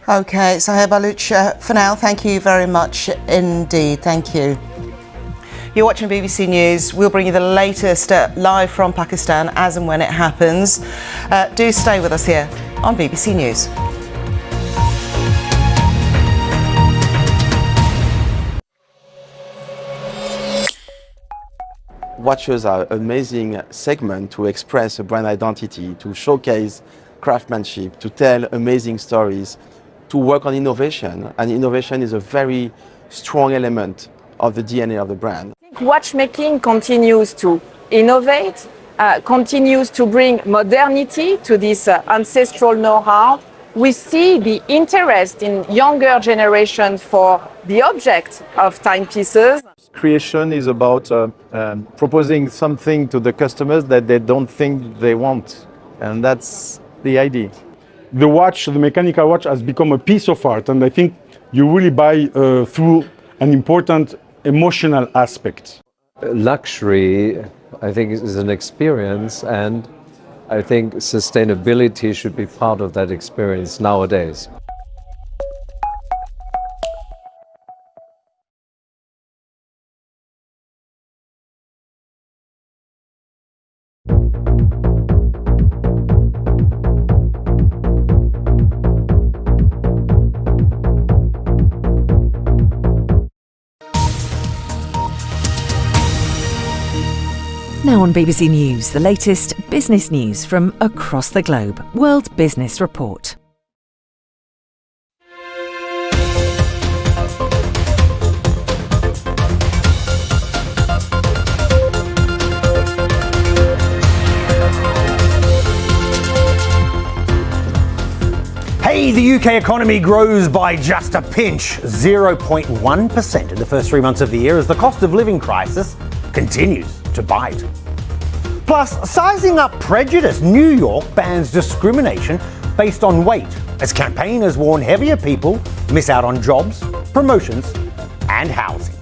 Okay, so Baluch, for now, thank you very much indeed. Thank you. You're watching BBC News. We'll bring you the latest live from Pakistan as and when it happens. Do stay with us here on BBC News. Watches are an amazing segment to express a brand identity, to showcase craftsmanship, to tell amazing stories, to work on innovation. And innovation is a very strong element of the DNA of the brand. Watchmaking continues to innovate, continues to bring modernity to this ancestral know-how. We see the interest in younger generations for the object of timepieces. Creation is about proposing something to the customers that they don't think they want, and that's the idea. The watch, the mechanical watch, has become a piece of art, and I think you really buy through an important emotional aspect. Luxury, I think, is an experience, and I think sustainability should be part of that experience nowadays. Now on BBC News, the latest business news from across the globe. World Business Report. Hey, the UK economy grows by just a pinch, 0.1% in the first 3 months of the year as the cost of living crisis continues to bite. Plus, sizing up prejudice, New York bans discrimination based on weight as campaigners warn heavier people miss out on jobs, promotions and housing.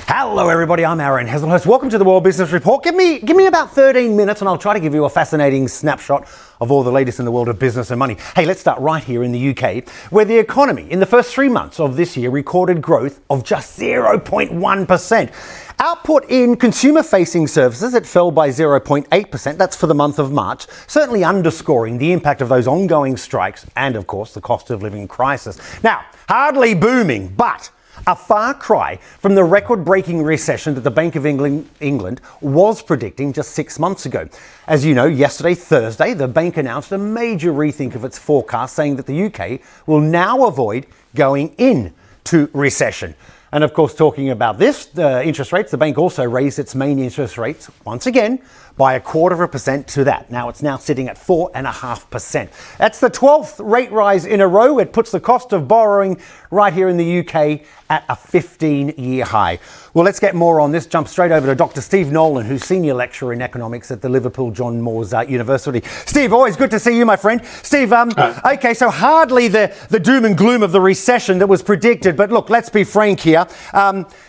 Hello everybody, I'm Aaron Heslehurst. Welcome to the World Business Report. Give me about 13 minutes and I'll try to give you a fascinating snapshot of all the latest in the world of business and money. Hey, let's start right here in the UK, where the economy in the first 3 months of this year recorded growth of just 0.1%. Output in consumer-facing services, it fell by 0.8%. That's for the month of March, certainly underscoring the impact of those ongoing strikes and, of course, the cost of living crisis. Now, hardly booming, but a far cry from the record-breaking recession that the Bank of England was predicting just 6 months ago. As you know, yesterday, Thursday, the bank announced a major rethink of its forecast, saying that the UK will now avoid going into recession. And of course, talking about this, the interest rates, the bank also raised its main interest rates once again by 0.25% to that. Now it's now sitting at 4.5%. That's the 12th rate rise in a row. It puts the cost of borrowing right here in the UK at a 15-year high. Well, let's get more on this. Jump straight over to Dr. Steve Nolan, who's Senior Lecturer in Economics at the Liverpool John Moores University. Steve, always good to see you, my friend. Steve, okay, so hardly the doom and gloom of the recession that was predicted, but look, let's be frank here.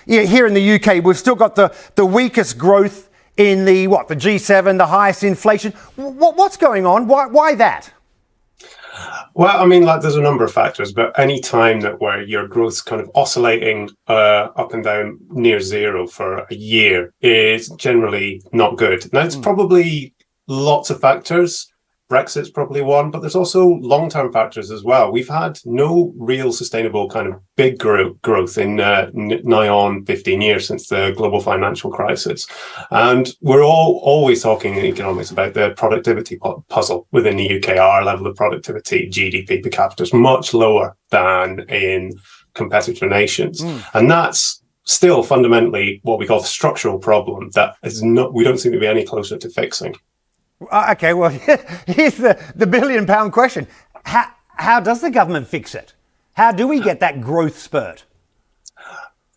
Here in the UK, we've still got the weakest growth in the G7, the highest inflation. What's going on? Why that? Well, I mean, there's a number of factors, but any time that where your growth's kind of oscillating up and down near zero for a year is generally not good. Now, it's probably lots of factors. Brexit's probably one, but there's also long-term factors as well. We've had no real sustainable kind of big growth in nigh on 15 years since the global financial crisis. And we're always talking in economics about the productivity puzzle within the UK. Our level of productivity, GDP per capita, is much lower than in competitor nations. And that's still fundamentally what we call the structural problem that we don't seem to be any closer to fixing. Okay, well, here's the £1 billion question. How does the government fix it? How do we get that growth spurt?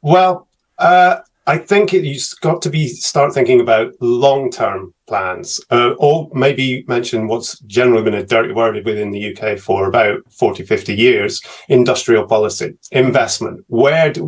Well, I think you've got to start thinking about long-term plans, or maybe mention what's generally been a dirty word within the UK for about 40, 50 years, industrial policy, investment. Where do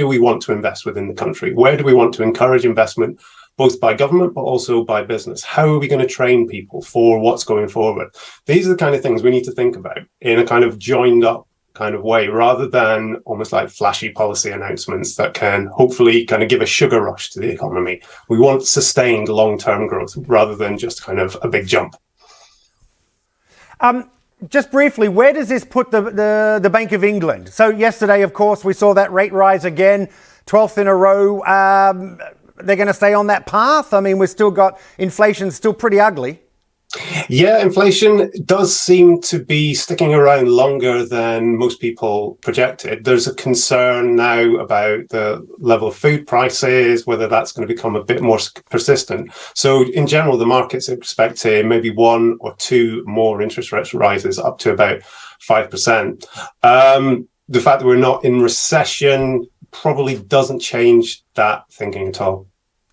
we want to invest within the country? Where do we want to encourage investment? both by government, but also by business. How are we going to train people for what's going forward? These are the kind of things we need to think about in a kind of joined up kind of way, rather than almost like flashy policy announcements that can hopefully kind of give a sugar rush to the economy. We want sustained long-term growth rather than just kind of a big jump. Just briefly, where does this put the Bank of England? So yesterday, of course, we saw that rate rise again, 12th in a row. They're going to stay on that path? I mean, we've still got inflation still pretty ugly. Yeah, inflation does seem to be sticking around longer than most people projected. There's a concern now about the level of food prices, whether that's going to become a bit more persistent. So in general, the market's expecting maybe 1 or 2 more interest rate rises up to about 5%. The fact that we're not in recession probably doesn't change that thinking at all.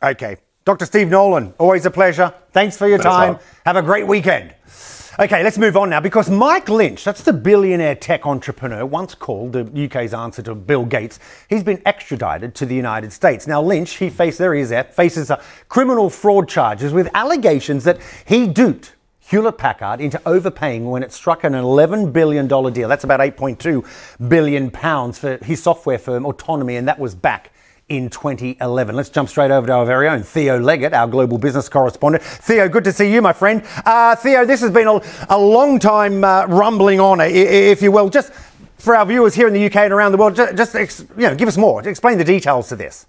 Okay. Dr. Steve Nolan, always a pleasure. Thanks for your time. Have a great weekend. Okay, let's move on now, because Mike Lynch, that's the billionaire tech entrepreneur once called the UK's answer to Bill Gates. He's been extradited to the United States. Now, Lynch, faces criminal fraud charges with allegations that he duped Hewlett-Packard into overpaying when it struck an $11 billion deal. That's about £8.2 billion for his software firm Autonomy, and that was back in 2011. Let's jump straight over to our very own Theo Leggett, our global business correspondent. Theo, good to see you, my friend. Theo, this has been a long time rumbling on, if you will. Just for our viewers here in the UK and around the world, give us more. Explain the details to this.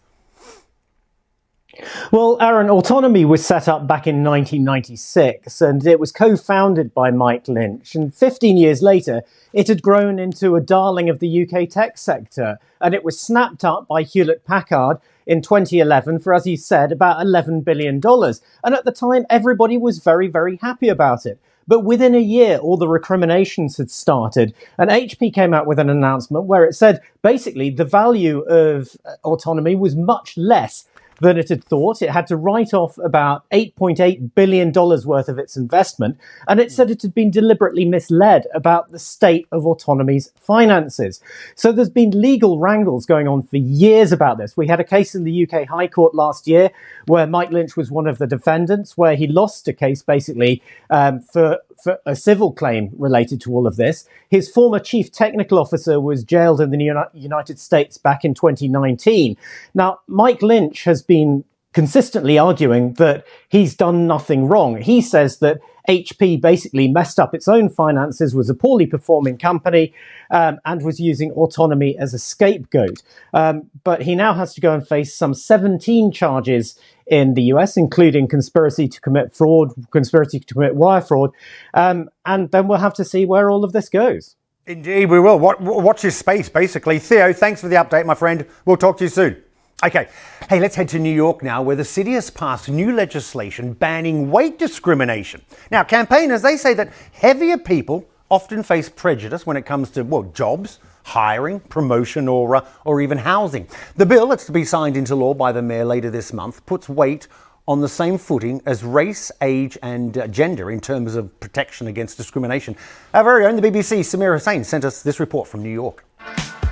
Well, Aaron, Autonomy was set up back in 1996, and it was co-founded by Mike Lynch. And 15 years later, it had grown into a darling of the UK tech sector, and it was snapped up by Hewlett-Packard in 2011 for, as you said, about $11 billion. And at the time, everybody was very, very happy about it. But within a year, all the recriminations had started, and HP came out with an announcement where it said, basically, the value of Autonomy was much less than it had thought. It had to write off about $8.8 billion worth of its investment, and it said it had been deliberately misled about the state of Autonomy's finances. So there's been legal wrangles going on for years about this. We had a case in the UK High Court last year where Mike Lynch was one of the defendants, where he lost a case basically for a civil claim related to all of this. His former chief technical officer was jailed in the United States back in 2019. Now, Mike Lynch has been consistently arguing that he's done nothing wrong. He says that HP basically messed up its own finances, was a poorly performing company, and was using Autonomy as a scapegoat. But he now has to go and face some 17 charges in the US, including conspiracy to commit fraud, conspiracy to commit wire fraud. And then we'll have to see where all of this goes. Indeed, we will. Watch this space, basically. Theo, thanks for the update, my friend. We'll talk to you soon. Okay, hey, let's head to New York now, where the city has passed new legislation banning weight discrimination. Now, campaigners, they say that heavier people often face prejudice when it comes to, well, jobs, hiring, promotion, or even housing. The bill that's to be signed into law by the mayor later this month puts weight on the same footing as race, age and gender in terms of protection against discrimination. Our very own, the BBC, Samir Hussain, sent us this report from New York.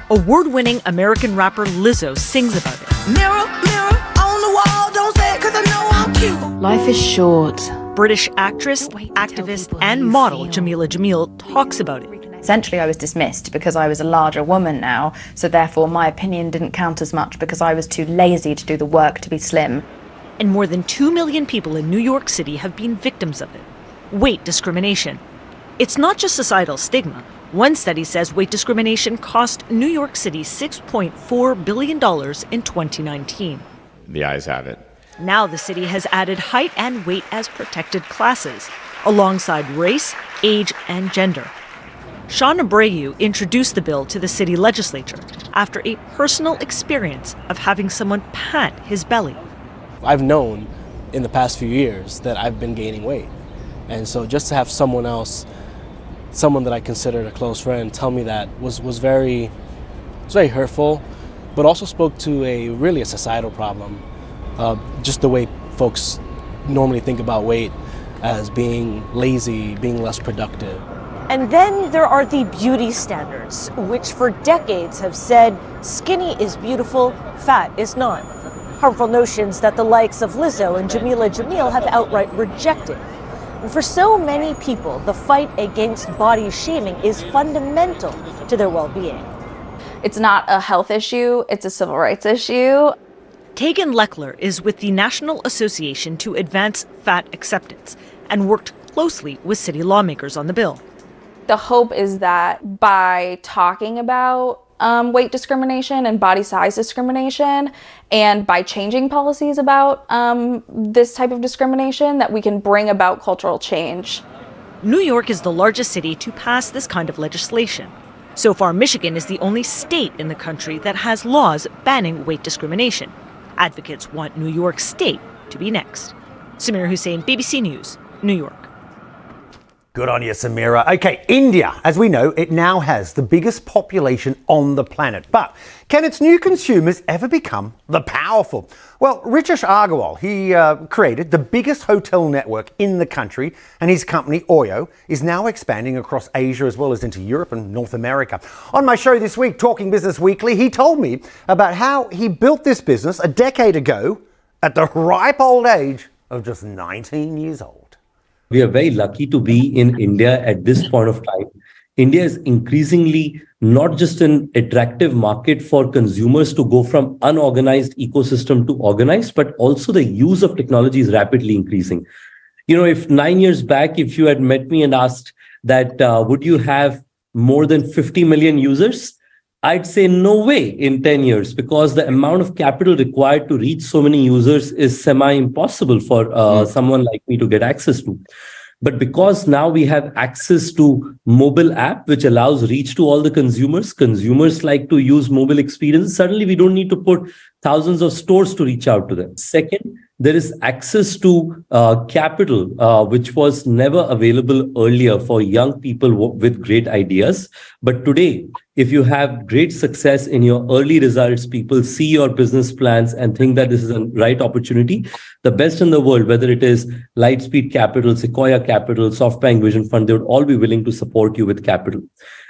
Award-winning American rapper Lizzo sings about it. Mirror, mirror on the wall, don't say it 'cause I know I'm cute. Life is short. British actress, activist and model Jamila Jamil talks about it. Essentially, I was dismissed because I was a larger woman now, so therefore my opinion didn't count as much because I was too lazy to do the work to be slim. And more than 2 million people in New York City have been victims of it. Weight discrimination. It's not just societal stigma. One study says weight discrimination cost New York City $6.4 billion in 2019. The ayes have it. Now the city has added height and weight as protected classes, alongside race, age, and gender. Sean Abreu introduced the bill to the city legislature after a personal experience of having someone pat his belly. I've known in the past few years that I've been gaining weight. And so just to have someone else, someone that I considered a close friend, tell me that was very hurtful, but also spoke to a societal problem. Just the way folks normally think about weight as being lazy, being less productive. And then there are the beauty standards, which for decades have said skinny is beautiful, fat is not. harmful notions that the likes of Lizzo and Jamila Jamil have outright rejected. And for so many people, the fight against body shaming is fundamental to their well-being. It's not a health issue, it's a civil rights issue. Kagan Lechler is with the National Association to Advance Fat Acceptance and worked closely with city lawmakers on the bill. The hope is that by talking about weight discrimination and body size discrimination, and by changing policies about this type of discrimination, that we can bring about cultural change. New York is the largest city to pass this kind of legislation. So far, Michigan is the only state in the country that has laws banning weight discrimination. Advocates want New York State to be next. Samira Hussein, BBC News, New York. Good on you, Samira. Okay, India. As we know, it now has the biggest population on the planet. But can its new consumers ever become the powerful? Well, Ritesh Agarwal, he created the biggest hotel network in the country, and his company, Oyo, is now expanding across Asia as well as into Europe and North America. On my show this week, Talking Business Weekly, he told me about how he built this business a decade ago at the ripe old age of just 19 years old. We are very lucky to be in India at this point of time. India is increasingly not just an attractive market for consumers to go from unorganized ecosystem to organized, but also the use of technology is rapidly increasing. You know, if 9 years back, if you had met me and asked that, would you have more than 50 million users? I'd say no way in 10 years, because the amount of capital required to reach so many users is semi-impossible for someone like me to get access to. But because now we have access to mobile app, which allows reach to all the consumers like to use mobile experience. Suddenly we don't need to put thousands of stores to reach out to them. Second, there is access to capital, which was never available earlier for young people with great ideas. But today, if you have great success in your early results, people see your business plans and think that this is a right opportunity. The best in the world, whether it is Lightspeed Capital, Sequoia Capital, SoftBank Vision Fund, they would all be willing to support you with capital.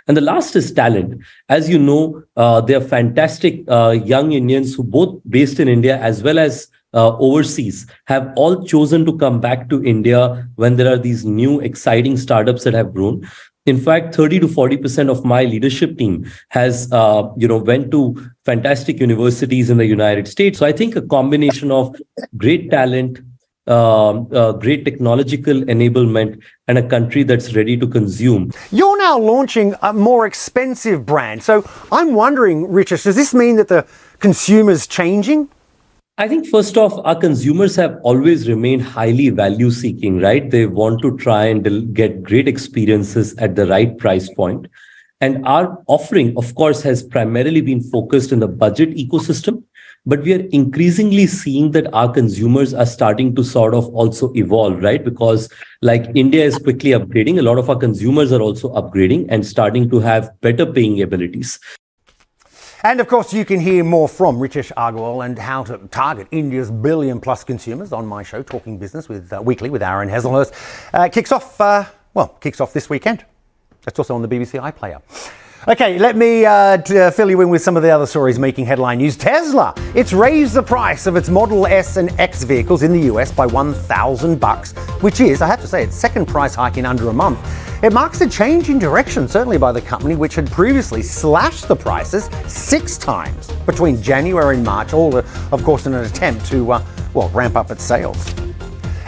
And the last is talent. As you know, there are fantastic young Indians who both based in India as well as overseas have all chosen to come back to India when there are these new exciting startups that have grown. In fact, 30 to 40% of my leadership team has, went to fantastic universities in the United States. So I think a combination of great talent, great technological enablement, and a country that's ready to consume. You're now launching a more expensive brand. So I'm wondering, Richard, does this mean that the consumer's changing? I think first off, our consumers have always remained highly value seeking, right? They want to try and get great experiences at the right price point. And our offering, of course, has primarily been focused in the budget ecosystem. But we are increasingly seeing that our consumers are starting to sort of also evolve, right? Because like India is quickly upgrading, a lot of our consumers are also upgrading and starting to have better paying abilities. And of course, you can hear more from Ritesh Agarwal and how to target India's billion-plus consumers on my show, Talking Business Weekly with Aaron Heslehurst. Kicks off this weekend. That's also on the BBC iPlayer. Okay, let me fill you in with some of the other stories making headline news. Tesla, it's raised the price of its Model S and X vehicles in the US by $1,000, which is, I have to say, its second price hike in under a month. It marks a change in direction, certainly by the company, which had previously slashed the prices 6 times between January and March, all, of course, in an attempt to, ramp up its sales.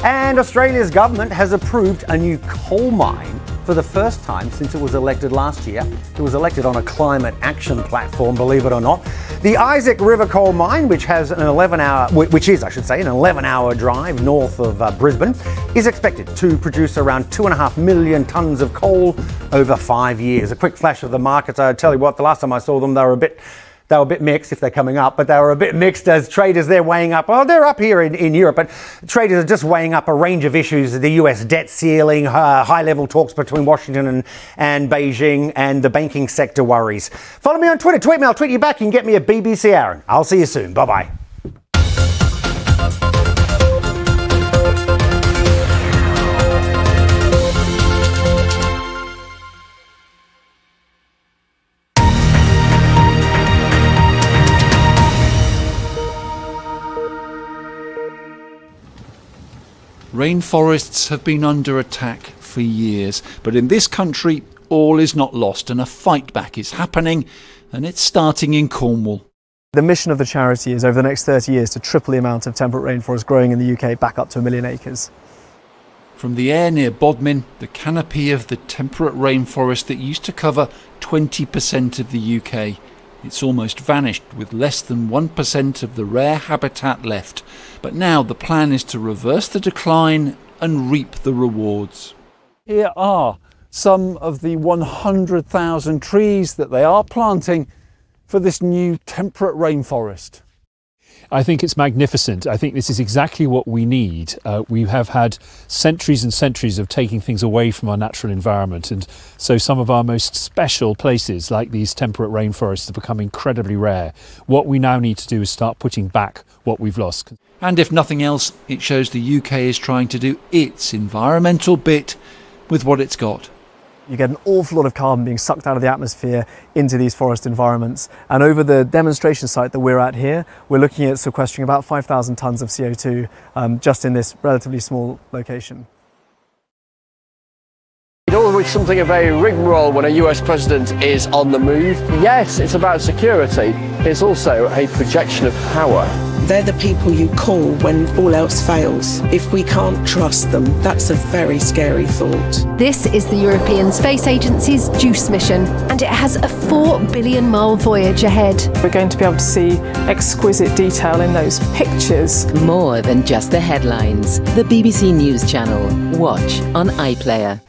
And Australia's government has approved a new coal mine for the first time since it was elected last year. It was elected on a climate action platform, believe it or not. The Isaac River coal mine, which is an 11-hour drive north of Brisbane, is expected to produce around 2.5 million tonnes of coal over 5 years. A quick flash of the markets. I tell you what, the last time I saw them, they were a bit mixed if they're coming up, but they were a bit mixed as traders, they're weighing up. Well, they're up here in Europe, but traders are just weighing up a range of issues. The US debt ceiling, high-level talks between Washington and Beijing, and the banking sector worries. Follow me on Twitter. Tweet me, I'll tweet you back. You can get me at BBC Aaron. I'll see you soon. Bye-bye. Rainforests have been under attack for years, but in this country all is not lost and a fight back is happening, and it's starting in Cornwall. The mission of the charity is over the next 30 years to triple the amount of temperate rainforest growing in the UK back up to 1 million acres. From the air near Bodmin, the canopy of the temperate rainforest that used to cover 20% of the UK. It's almost vanished, with less than 1% of the rare habitat left. But now the plan is to reverse the decline and reap the rewards. Here are some of the 100,000 trees that they are planting for this new temperate rainforest. I think it's magnificent. I think this is exactly what we need. We have had centuries and centuries of taking things away from our natural environment, and so some of our most special places, like these temperate rainforests, have become incredibly rare. What we now need to do is start putting back what we've lost. And if nothing else, it shows the UK is trying to do its environmental bit with what it's got. You get an awful lot of carbon being sucked out of the atmosphere into these forest environments. And over the demonstration site that we're at here, we're looking at sequestering about 5,000 tonnes of CO2 just in this relatively small location. It's always something of a rigmarole when a US president is on the move. Yes, it's about security. It's also a projection of power. They're the people you call when all else fails. If we can't trust them, that's a very scary thought. This is the European Space Agency's JUICE mission, and it has a 4 billion mile voyage ahead. We're going to be able to see exquisite detail in those pictures. More than just the headlines. The BBC News Channel. Watch on iPlayer.